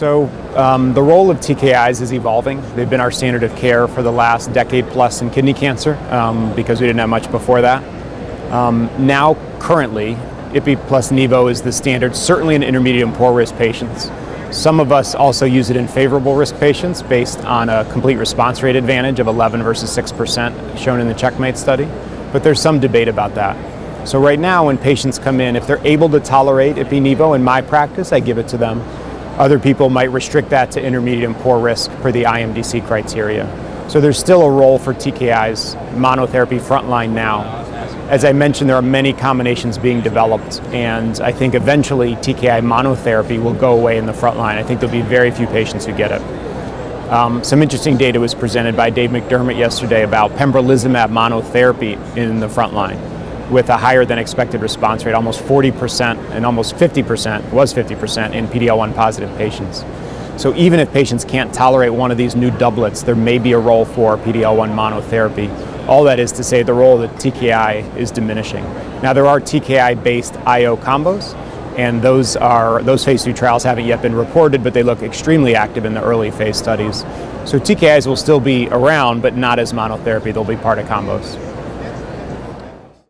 So the role of TKIs is evolving. They've been our standard of care for the last decade plus in kidney cancer because we didn't have much before that. Now, currently, IPI plus Nivo is the standard, certainly in intermediate and poor risk patients. Some of us also use it in favorable risk patients based on a complete response rate advantage of 11 versus 6% shown in the Checkmate study, but there's some debate about that. So right now when patients come in, if they're able to tolerate IPI Nivo in my practice, I give it to them. Other people might restrict that to intermediate and poor risk per the IMDC criteria. So there's still a role for TKIs monotherapy frontline now. As I mentioned, there are many combinations being developed, and I think eventually TKI monotherapy will go away in the front line. I think there'll be very few patients who get it. Some interesting data was presented by Dave McDermott yesterday about pembrolizumab monotherapy in the front line with a higher than expected response rate, almost 40% and almost 50%, was 50% in PD-L1 positive patients. So even if patients can't tolerate one of these new doublets, there may be a role for PD-L1 monotherapy. All that is to say the role of the TKI is diminishing. Now there are TKI-based IO combos, and those phase 3 trials haven't yet been reported, but they look extremely active in the early phase studies. So TKIs will still be around, but not as monotherapy. They'll be part of combos.